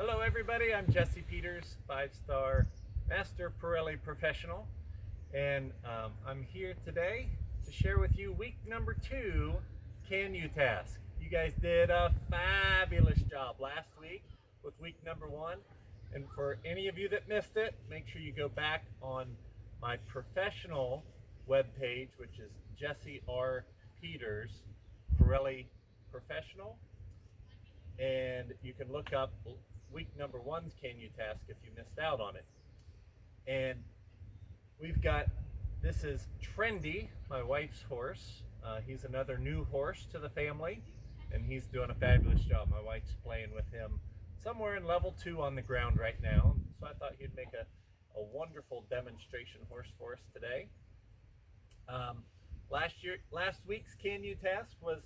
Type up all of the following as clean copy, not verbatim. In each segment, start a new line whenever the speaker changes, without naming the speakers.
Hello everybody, I'm Jesse Peters, 5-star Master Pirelli Professional, and I'm here today to share with you week number 2 Can You task. You guys did a fabulous job last week with week number 1, and for any of you that missed it, make sure you go back on my professional webpage, which is Jesse R. Peters Pirelli Professional, and you can look up week number 1's Can You task if you missed out on it. And we've got, this is Trendy, my wife's horse. He's another new horse to the family, and he's doing a fabulous job. My wife's playing with him somewhere in level 2 on the ground right now, so I thought he'd make a wonderful demonstration horse for us today. Last week's Can You task was,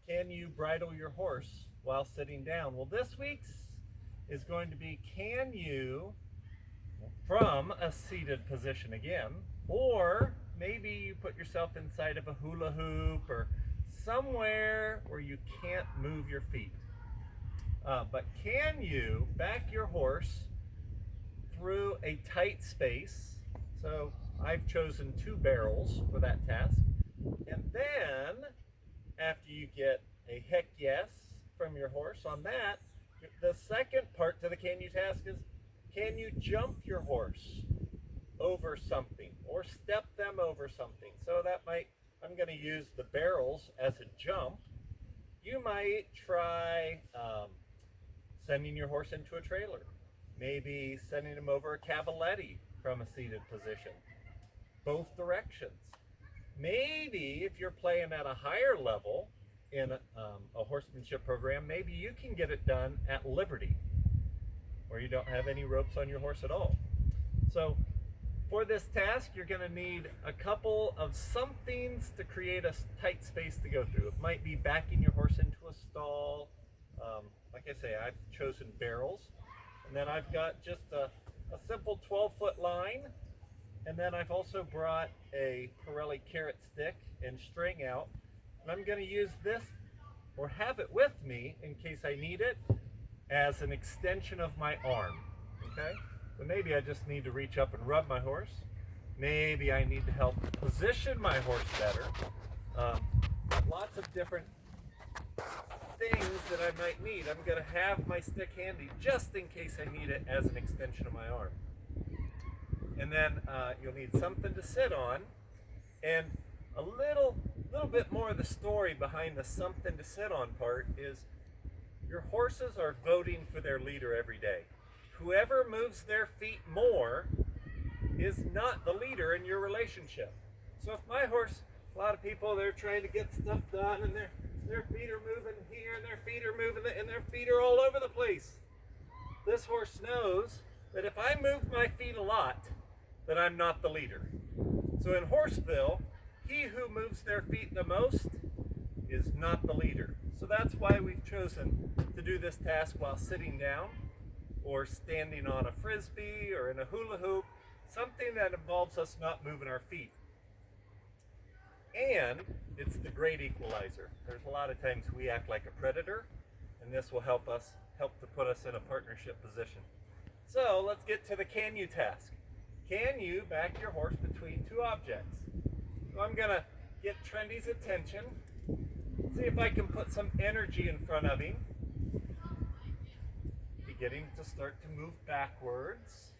can you bridle your horse while sitting down? Well, this week's is going to be, can you, from a seated position again, or maybe you put yourself inside of a hula hoop or somewhere where you can't move your feet. But can you back your horse through a tight space? So I've chosen 2 barrels for that task. And then after you get a heck yes from your horse on that, the second part to the Can You task is, can you jump your horse over something or step them over something? So that might, I'm going to use the barrels as a jump. You might try sending your horse into a trailer, maybe sending him over a cavaletti from a seated position, both directions. Maybe if you're playing at a higher level in a horsemanship program, maybe you can get it done at liberty, where you don't have any ropes on your horse at all. So for this task, you're going to need a couple of somethings to create a tight space to go through. It might be backing your horse into a stall. Like I say, I've chosen barrels, and then I've got just a simple 12-foot line, and then I've also brought a Pirelli carrot stick and string out. And I'm going to use this, or have it with me in case I need it, as an extension of my arm. Okay? So maybe I just need to reach up and rub my horse. Maybe I need to help position my horse better. Lots of different things that I might need. I'm going to have my stick handy just in case I need it as an extension of my arm. And then you'll need something to sit on, and a little bit more of the story behind the something to sit on part is, your horses are voting for their leader every day. Whoever moves their feet more is not the leader in your relationship. So if my horse, a lot of people, they're trying to get stuff done, and their feet are moving here, and their feet are moving, and their feet are all over the place. This horse knows that if I move my feet a lot, that I'm not the leader. So in Horseville, he who moves their feet the most is not the leader. So that's why we've chosen to do this task while sitting down, or standing on a frisbee, or in a hula hoop, something that involves us not moving our feet. And it's the great equalizer. There's a lot of times we act like a predator, and this will help to put us in a partnership position. So let's get to the Can You task. Can you back your horse between 2 objects? So I'm going to get Trendy's attention, see if I can put some energy in front of him, getting to start to move backwards.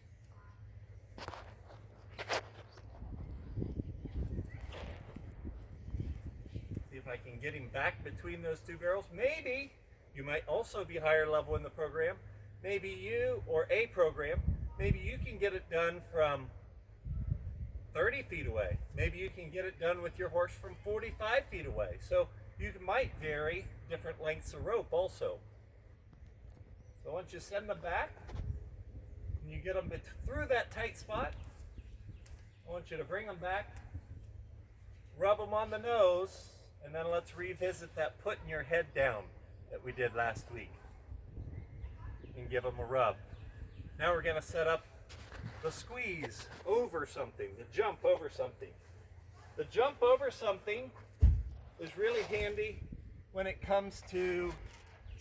See if I can get him back between those 2 barrels. Maybe you might also be higher level in the program. Maybe you, or a program, maybe you can get it done from 30 feet away. Maybe you can get it done with your horse from 45 feet away. So you might vary different lengths of rope also. So once you send them back, and you get them through that tight spot, I want you to bring them back, rub them on the nose, and then let's revisit that putting your head down that we did last week. And give them a rub. Now we're going to set up the squeeze over something, the jump over something. The jump over something is really handy when it comes to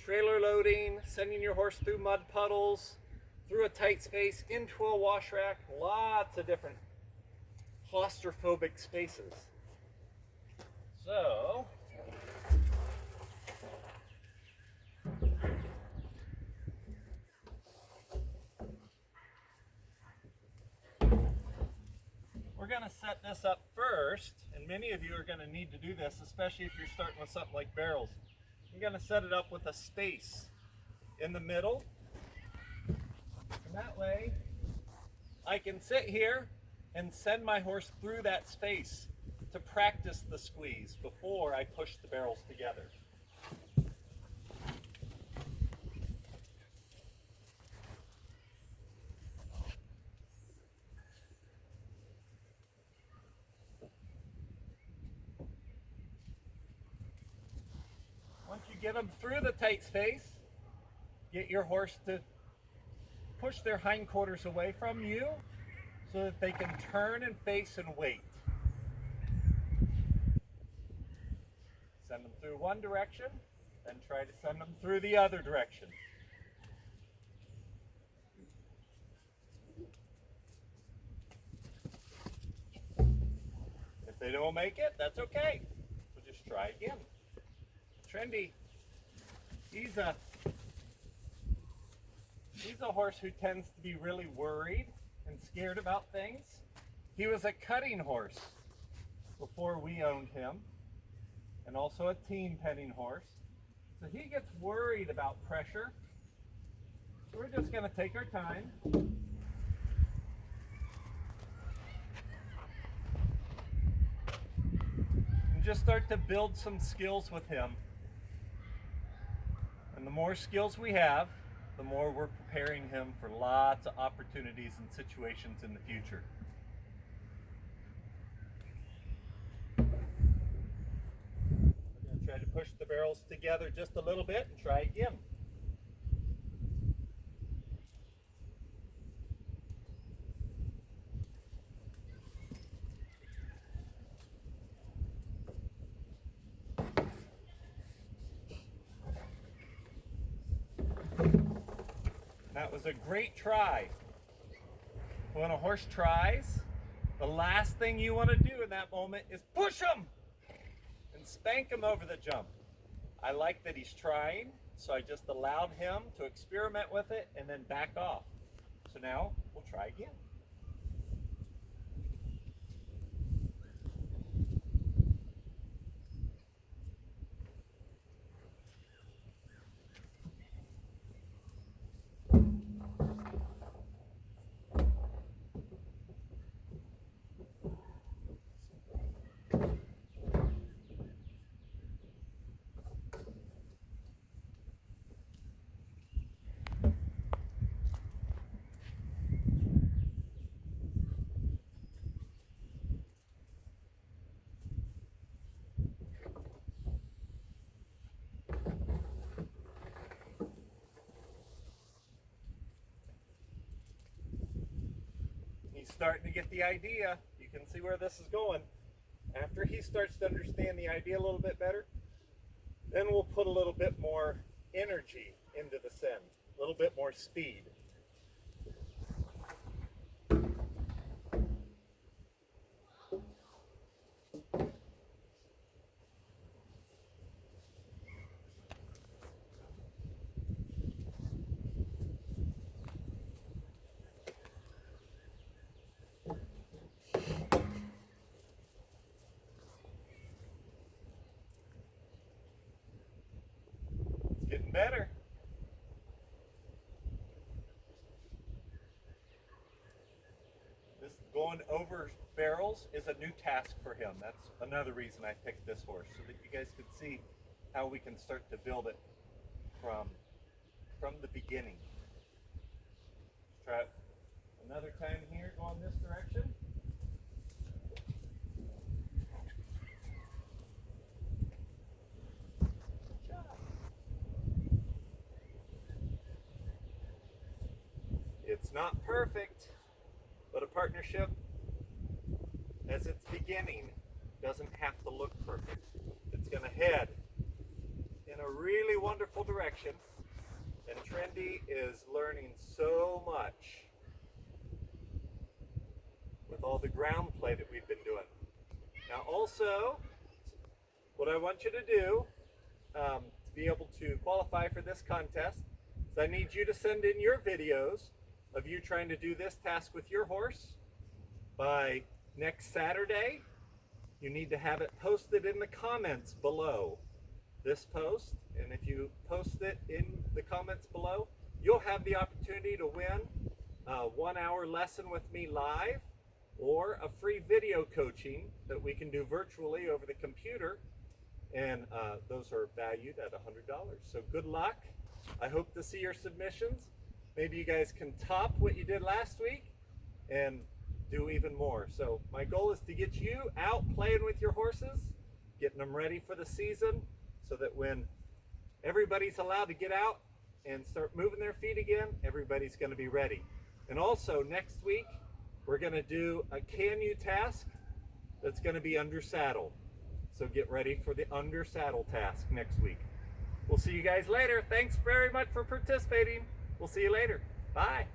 trailer loading, sending your horse through mud puddles, through a tight space, into a wash rack, lots of different claustrophobic spaces. So, we're going to set this up first, and many of you are going to need to do this, especially if you're starting with something like barrels. You're going to set it up with a space in the middle, and that way I can sit here and send my horse through that space to practice the squeeze before I push the barrels together. Once you get them through the tight space, get your horse to push their hindquarters away from you so that they can turn and face and wait. Send them through one direction, then try to send them through the other direction. If they don't make it, that's okay. We'll just try again. Trendy, he's a horse who tends to be really worried and scared about things. He was a cutting horse before we owned him, and also a team penning horse. So he gets worried about pressure. So we're just going to take our time. And just start to build some skills with him. And the more skills we have, the more we're preparing him for lots of opportunities and situations in the future. We're going to try to push the barrels together just a little bit and try again. That was a great try. When a horse tries, the last thing you want to do in that moment is push him and spank him over the jump. I like that he's trying, so I just allowed him to experiment with it and then back off. So now we'll try again. He's starting to get the idea. You can see where this is going. After he starts to understand the idea a little bit better, then we'll put a little bit more energy into the send, a little bit more speed. Getting better. This going over barrels is a new task for him. That's another reason I picked this horse, so that you guys could see how we can start to build it from the beginning. Try it another time here, go in this direction. It's not perfect, but a partnership, as it's beginning, doesn't have to look perfect. It's going to head in in a really wonderful direction, and Trendy is learning so much with all the ground play that we've been doing. Now also, what I want you to do to be able to qualify for this contest is I need you to send in your videos of you trying to do this task with your horse by next Saturday. You need to have it posted in the comments below this post, and if you post it in the comments below, you'll have the opportunity to win a 1-hour lesson with me live, or a free video coaching that we can do virtually over the computer, and those are valued at $100. So good luck. I hope to see your submissions. Maybe you guys can top what you did last week and do even more. So my goal is to get you out playing with your horses, getting them ready for the season, so that when everybody's allowed to get out and start moving their feet again, everybody's going to be ready. And also next week, we're going to do a Can You task that's going to be under saddle. So get ready for the under saddle task next week. We'll see you guys later. Thanks very much for participating. We'll see you later. Bye.